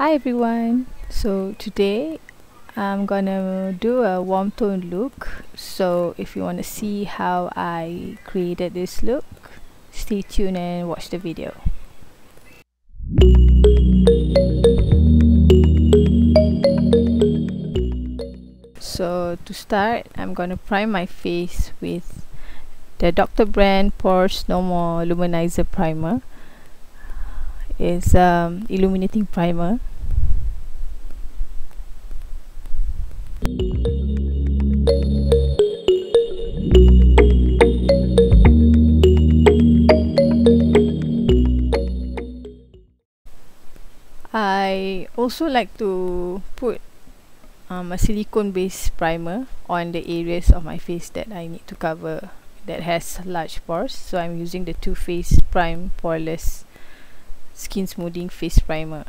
Hi everyone, so today I'm gonna do a warm tone look. So if you want to see how I created this look, stay tuned and watch the video. So to start, I'm gonna prime my face with the Dr. Brand Pores No More Luminizer Primer. It's illuminating primer. I also like to put a silicone based primer on the areas of my face that I need to cover that has large pores. So I'm using the Too Faced Prime Poreless Skin Smoothing Face Primer.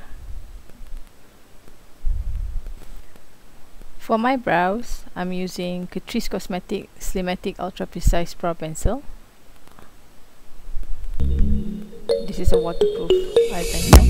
For my brows, I'm using Catrice Cosmetics Slimatic Ultra Precise Brow Pencil. This is a waterproof eye pencil.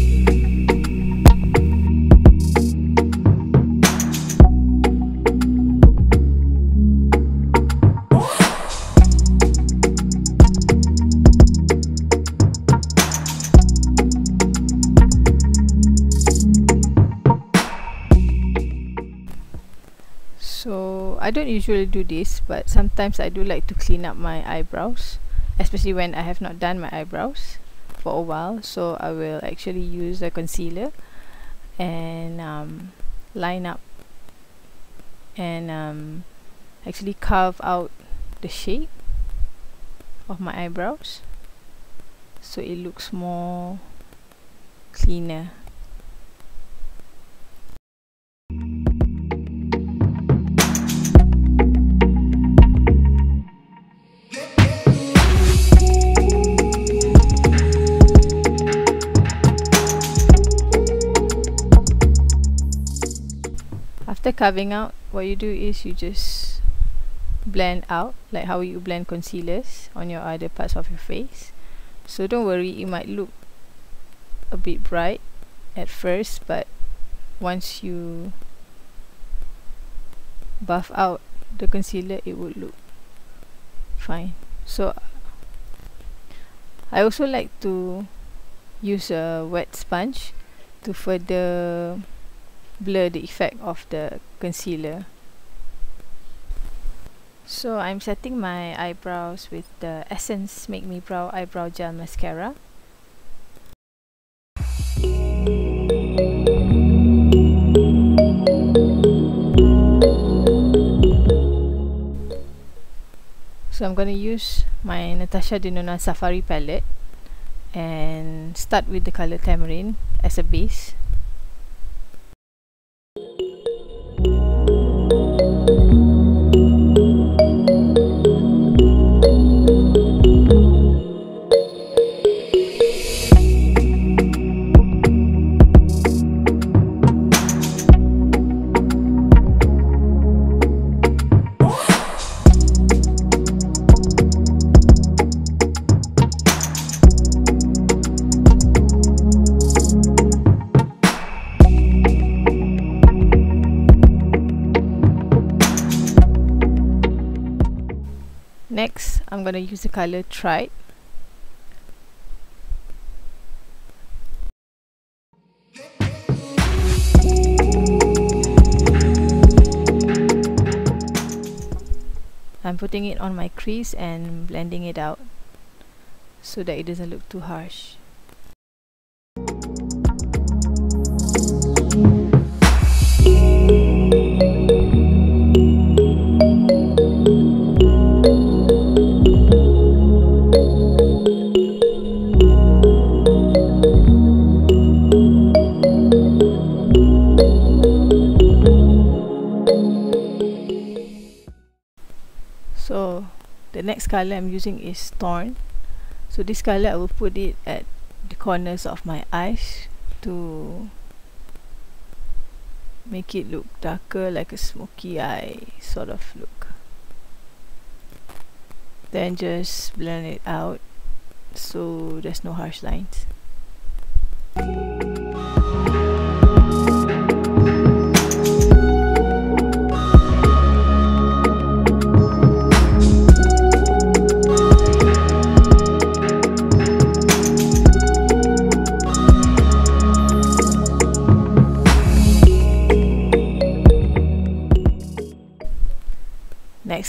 So I don't usually do this, but sometimes I do like to clean up my eyebrows, especially when I have not done my eyebrows for a while. So I will actually use a concealer and line up and actually carve out the shape of my eyebrows so it looks more cleaner. After carving out, what you do is you just blend out like how you blend concealers on your other parts of your face. So don't worry, it might look a bit bright at first, but once you buff out the concealer, it would look fine. So I also like to use a wet sponge to further blur the effect of the concealer. So I'm setting my eyebrows with the Essence Make Me Brow Eyebrow Gel Mascara. So I'm going to use my Natasha Denona Safari palette and start with the color Tamarind as a base. Next, I'm going to use the color Tribe. I'm putting it on my crease and blending it out so that it doesn't look too harsh. So the next color I'm using is Torn. So this color I will put it at the corners of my eyes to make it look darker, like a smoky eye sort of look. Then just blend it out so there's no harsh lines.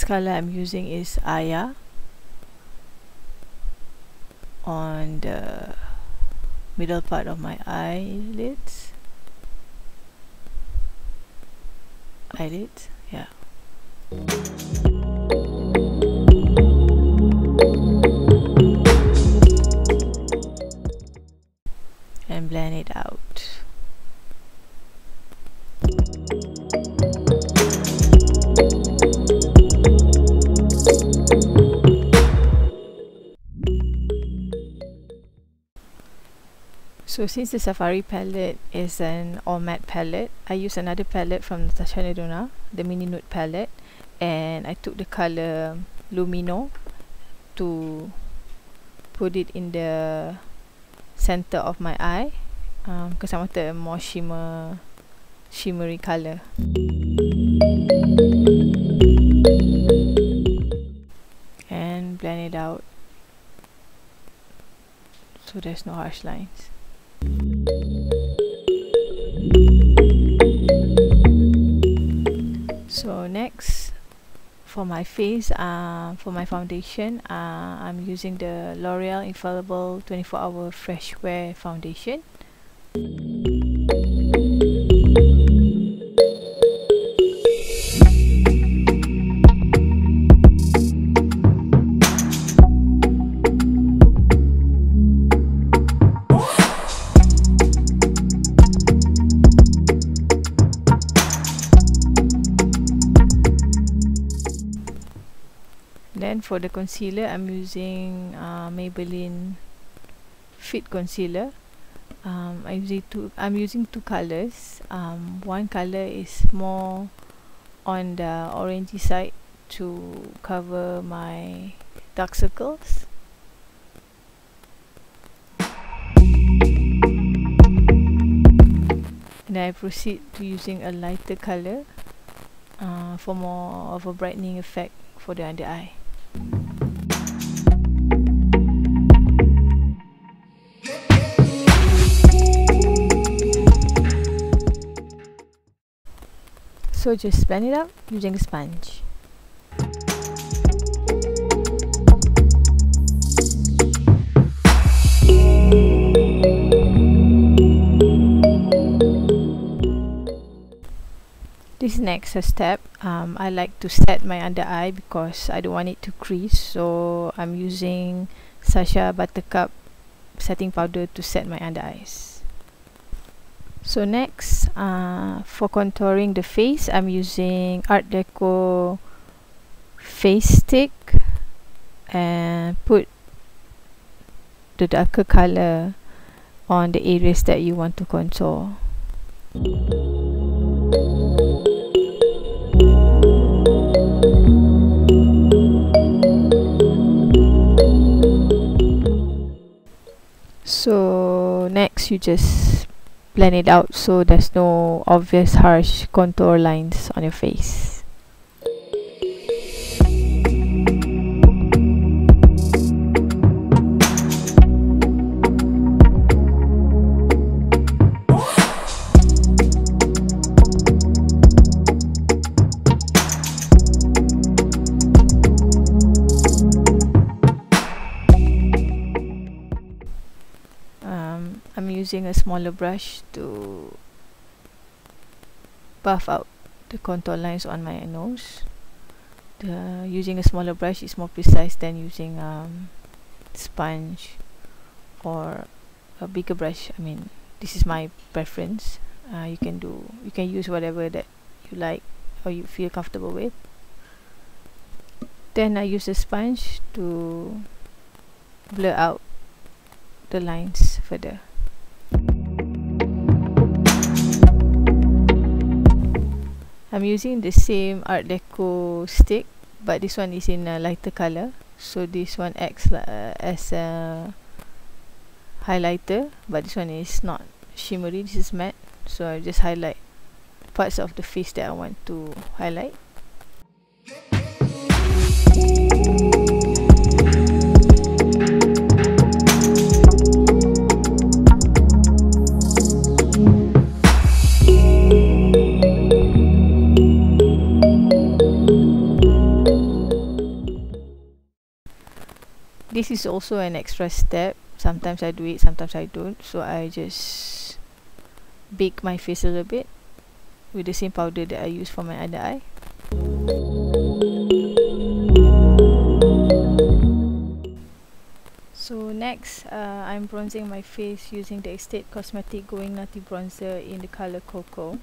next color I'm using is Aya on the middle part of my eyelids. Yeah. And blend it out. So since the Safari palette is an all matte palette, I use another palette from Natasha Denona, the Mini Nude palette, and I took the color Lumino to put it in the center of my eye because I wanted a more shimmery color. And blend it out so there's no harsh lines. So next, for my face, for my foundation, I'm using the L'Oreal Infallible 24-Hour Fresh Wear Foundation. Then for the concealer, I'm using Maybelline Fit Concealer. I'm using two colors. One color is more on the orangey side to cover my dark circles. And I proceed to using a lighter color for more of a brightening effect for the under eye. So just blend it up using a sponge. This next step, I like to set my under eye because I don't want it to crease, so I'm using Sacha Buttercup setting powder to set my under eyes. So next, for contouring the face, I'm using Art Deco face stick and put the darker color on the areas that you want to contour. So next, you just blend it out so there's no obvious harsh contour lines on your face. I'm using a smaller brush to buff out the contour lines on my nose. Using a smaller brush is more precise than using sponge or a bigger brush. I mean, this is my preference. You can use whatever that you like or you feel comfortable with. Then I use a sponge to blur out the lines further. I'm using the same Art Deco stick, but this one is in a lighter color, so this one acts as a highlighter, but this one is not shimmery, this is matte, so I just highlight parts of the face that I want to highlight. This is also an extra step. Sometimes I do it, sometimes I don't. So I just bake my face a little bit with the same powder that I use for my under eye. So next, I'm bronzing my face using the Estate Cosmetic Going Nutty Bronzer in the color Cocoa.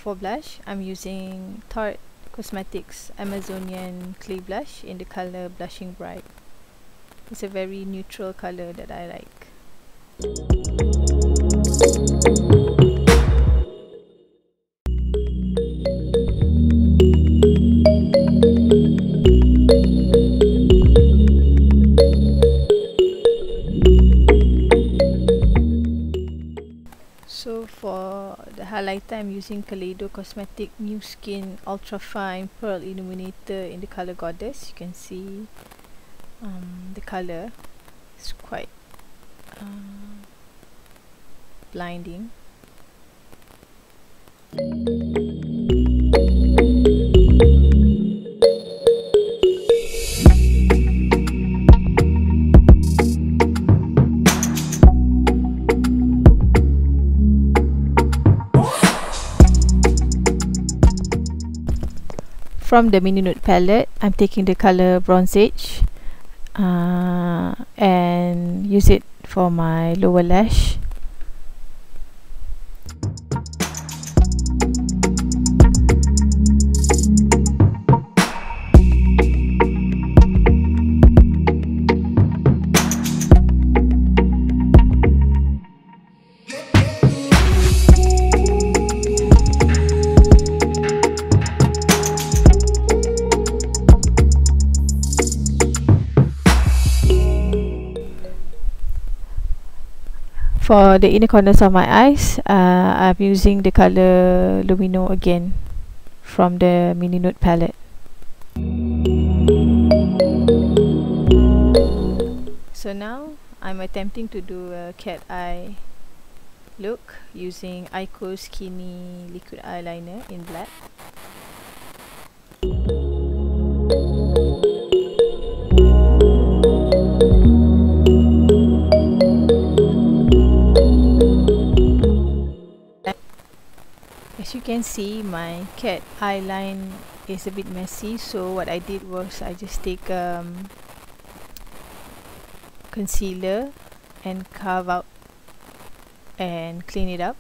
For blush, I'm using Tarte Cosmetics Amazonian Clay Blush in the color Blushing Bright. It's a very neutral color that I like. So for the highlighter, I'm using Kaleido Cosmetic New Skin Ultra Fine Pearl Illuminator in the color Goddess. You can see the color is quite blinding. From the Mini Nude palette, I'm taking the color Bronze Age and use it for my lower lash. For the inner corners of my eyes, I'm using the color Lumino again from the Mini Nude palette. So now I'm attempting to do a cat eye look using Aiko Skinny Liquid Eyeliner in black. As you can see, my cat eye line is a bit messy, so what I did was I just take concealer and carve out and clean it up.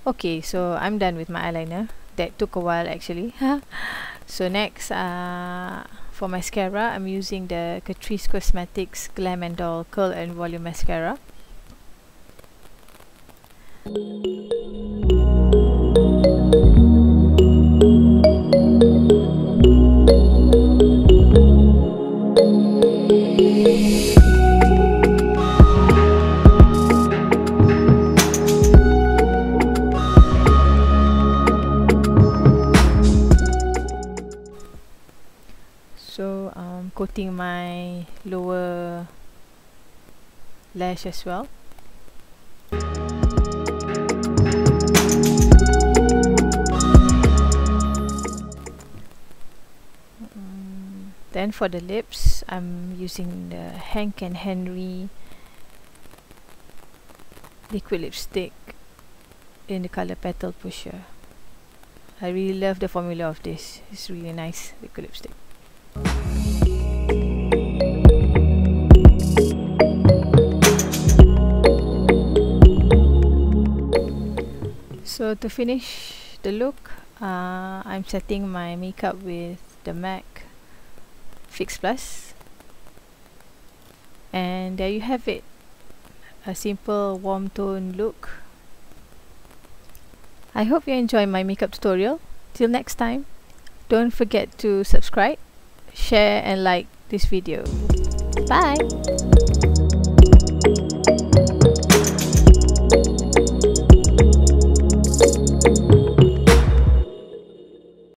Okay, so I'm done with my eyeliner. That took a while actually. So next, for mascara, I'm using the Catrice Cosmetics Glam and Doll Curl and Volume Mascara. So coating my lower lash as well. Then for the lips, I'm using the Hank and Henry liquid lipstick in the color Petal Pusher. I really love the formula of this. It's really nice liquid lipstick. So to finish the look, I'm setting my makeup with the MAC Fix Plus, and there you have it, a simple warm tone look. I hope you enjoy my makeup tutorial. Till next time, don't forget to subscribe, share and like this video. Bye!